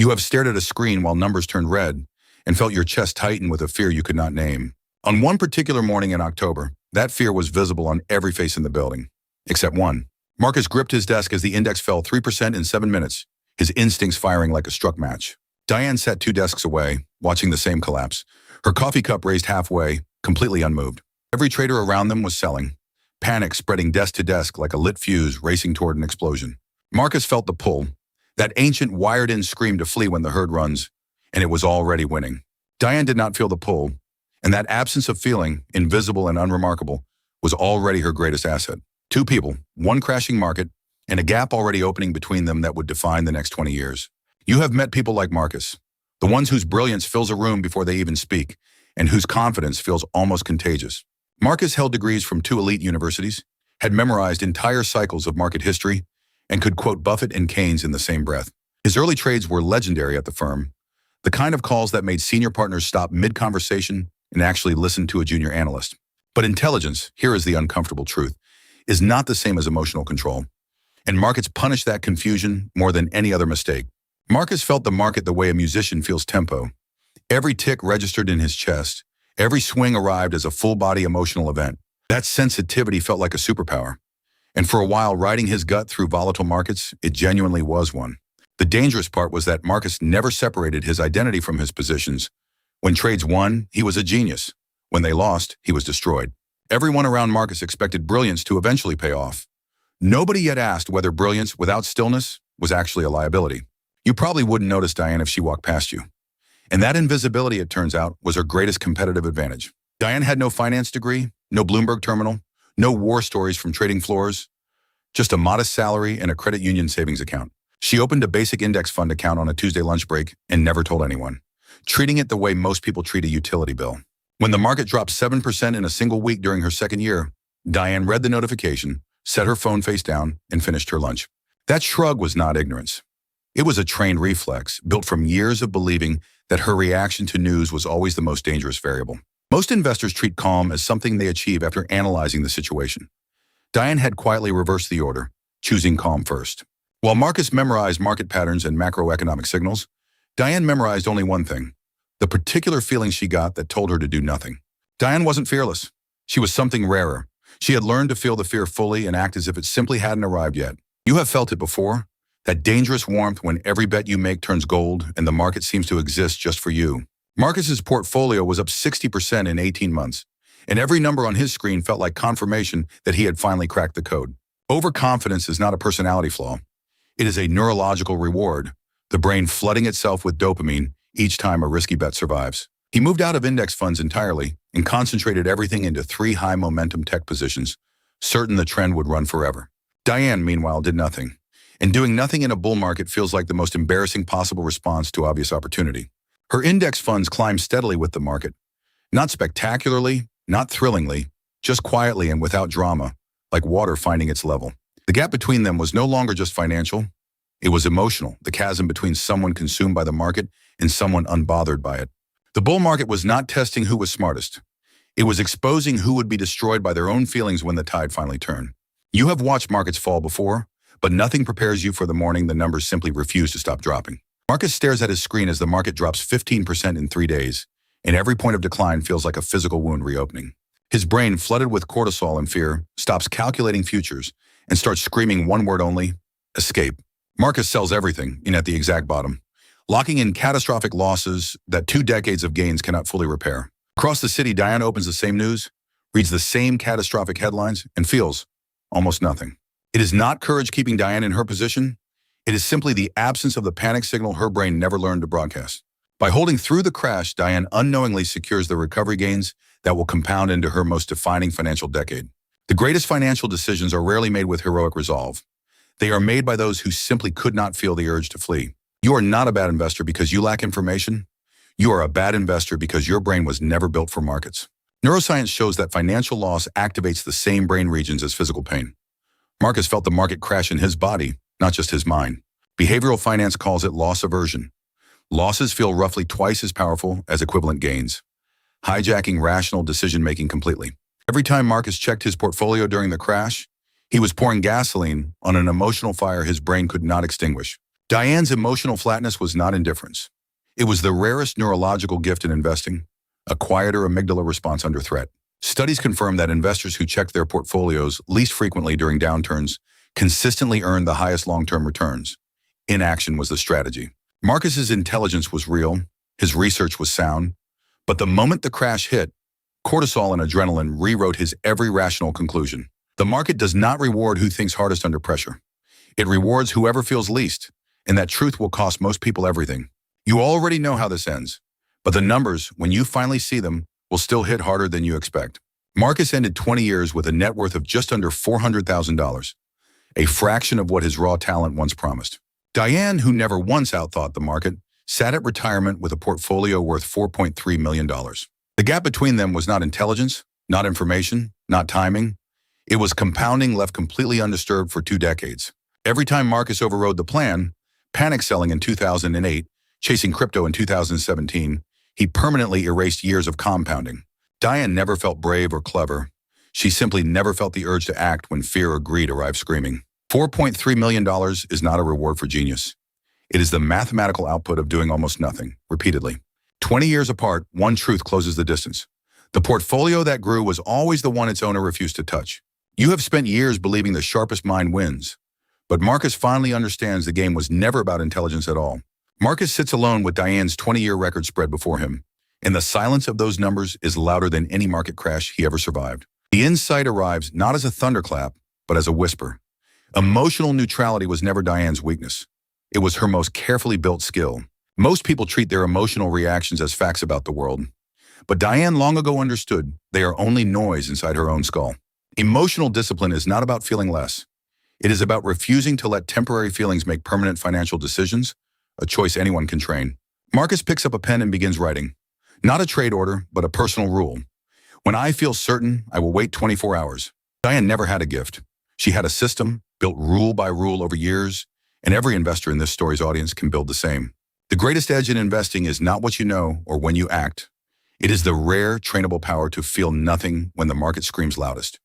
You have stared at a screen while numbers turned red and felt your chest tighten with a fear you could not name. On one particular morning in October, that fear was visible on every face in the building, except one. Marcus gripped his desk as the index fell 3% in 7 minutes, his instincts firing like a struck match. Diane sat 2 desks away, watching the same collapse, her coffee cup raised halfway, completely unmoved. Every trader around them was selling, panic spreading desk to desk like a lit fuse racing toward an explosion. Marcus felt the pull, that ancient wired-in scream to flee when the herd runs, and it was already winning. Diane did not feel the pull, and that absence of feeling, invisible and unremarkable, was already her greatest asset. 2 people, one crashing market, and a gap already opening between them that would define the next 20 years. You have met people like Marcus, the ones whose brilliance fills a room before they even speak, and whose confidence feels almost contagious. Marcus held degrees from 2 elite universities, had memorized entire cycles of market history, and could quote Buffett and Keynes in the same breath. His early trades were legendary at the firm, the kind of calls that made senior partners stop mid-conversation and actually listen to a junior analyst. But intelligence, here is the uncomfortable truth, is not the same as emotional control. And markets punish that confusion more than any other mistake. Marcus felt the market the way a musician feels tempo. Every tick registered in his chest. Every swing arrived as a full-body emotional event. That sensitivity felt like a superpower. And for a while, riding his gut through volatile markets, it genuinely was one. The dangerous part was that Marcus never separated his identity from his positions. When trades won, he was a genius. When they lost, he was destroyed. Everyone around Marcus expected brilliance to eventually pay off. Nobody yet asked whether brilliance without stillness was actually a liability. You probably wouldn't notice Diane if she walked past you. And that invisibility, it turns out, was her greatest competitive advantage. Diane had no finance degree, no Bloomberg terminal, no war stories from trading floors, just a modest salary and a credit union savings account. She opened a basic index fund account on a Tuesday lunch break and never told anyone, treating it the way most people treat a utility bill. When the market dropped 7% in a single week during her second year, Diane read the notification, set her phone face down, and finished her lunch. That shrug was not ignorance. It was a trained reflex, built from years of believing that her reaction to news was always the most dangerous variable. Most investors treat calm as something they achieve after analyzing the situation. Diane had quietly reversed the order, choosing calm first. While Marcus memorized market patterns and macroeconomic signals, Diane memorized only one thing, the particular feeling she got that told her to do nothing. Diane wasn't fearless. She was something rarer. She had learned to feel the fear fully and act as if it simply hadn't arrived yet. You have felt it before, that dangerous warmth when every bet you make turns gold and the market seems to exist just for you. Marcus's portfolio was up 60% in 18 months, and every number on his screen felt like confirmation that he had finally cracked the code. Overconfidence is not a personality flaw. It is a neurological reward, the brain flooding itself with dopamine each time a risky bet survives. He moved out of index funds entirely and concentrated everything into 3 high-momentum tech positions, certain the trend would run forever. Diane, meanwhile, did nothing. And doing nothing in a bull market feels like the most embarrassing possible response to obvious opportunity. Her index funds climbed steadily with the market. Not spectacularly, not thrillingly, just quietly and without drama, like water finding its level. The gap between them was no longer just financial. It was emotional, the chasm between someone consumed by the market and someone unbothered by it. The bull market was not testing who was smartest. It was exposing who would be destroyed by their own feelings when the tide finally turned. You have watched markets fall before, but nothing prepares you for the morning the numbers simply refuse to stop dropping. Marcus stares at his screen as the market drops 15% in 3 days, and every point of decline feels like a physical wound reopening. His brain, flooded with cortisol and fear, stops calculating futures and starts screaming one word only: escape. Marcus sells everything in at the exact bottom, locking in catastrophic losses that 2 decades of gains cannot fully repair. Across the city, Diane opens the same news, reads the same catastrophic headlines, and feels almost nothing. It is not courage keeping Diane in her position. It is simply the absence of the panic signal her brain never learned to broadcast. By holding through the crash, Diane unknowingly secures the recovery gains that will compound into her most defining financial decade. The greatest financial decisions are rarely made with heroic resolve. They are made by those who simply could not feel the urge to flee. You are not a bad investor because you lack information. You are a bad investor because your brain was never built for markets. Neuroscience shows that financial loss activates the same brain regions as physical pain. Marcus felt the market crash in his body, not just his mind. Behavioral finance calls it loss aversion. Losses feel roughly twice as powerful as equivalent gains, hijacking rational decision-making completely. Every time Marcus checked his portfolio during the crash, he was pouring gasoline on an emotional fire his brain could not extinguish. Diane's emotional flatness was not indifference. It was the rarest neurological gift in investing, a quieter amygdala response under threat. Studies confirm that investors who checked their portfolios least frequently during downturns consistently earned the highest long-term returns. Inaction was the strategy. Marcus's intelligence was real, his research was sound, but the moment the crash hit, cortisol and adrenaline rewrote his every rational conclusion. The market does not reward who thinks hardest under pressure. It rewards whoever feels least, and that truth will cost most people everything. You already know how this ends, but the numbers, when you finally see them, will still hit harder than you expect. Marcus ended 20 years with a net worth of just under $400,000, a fraction of what his raw talent once promised. Diane, who never once outthought the market, sat at retirement with a portfolio worth $4.3 million. The gap between them was not intelligence, not information, not timing. It was compounding left completely undisturbed for 2 decades. Every time Marcus overrode the plan, panic selling in 2008, chasing crypto in 2017, he permanently erased years of compounding. Diane never felt brave or clever. She simply never felt the urge to act when fear or greed arrived screaming. $4.3 million is not a reward for genius. It is the mathematical output of doing almost nothing, repeatedly. 20 years apart, one truth closes the distance. The portfolio that grew was always the one its owner refused to touch. You have spent years believing the sharpest mind wins, but Marcus finally understands the game was never about intelligence at all. Marcus sits alone with Diane's 20-year record spread before him, and the silence of those numbers is louder than any market crash he ever survived. The insight arrives not as a thunderclap, but as a whisper. Emotional neutrality was never Diane's weakness. It was her most carefully built skill. Most people treat their emotional reactions as facts about the world, but Diane long ago understood they are only noise inside her own skull. Emotional discipline is not about feeling less. It is about refusing to let temporary feelings make permanent financial decisions, a choice anyone can train. Marcus picks up a pen and begins writing. Not a trade order, but a personal rule. When I feel certain, I will wait 24 hours. Diane never had a gift. She had a system, built rule by rule over years, and every investor in this story's audience can build the same. The greatest edge in investing is not what you know or when you act. It is the rare, trainable power to feel nothing when the market screams loudest.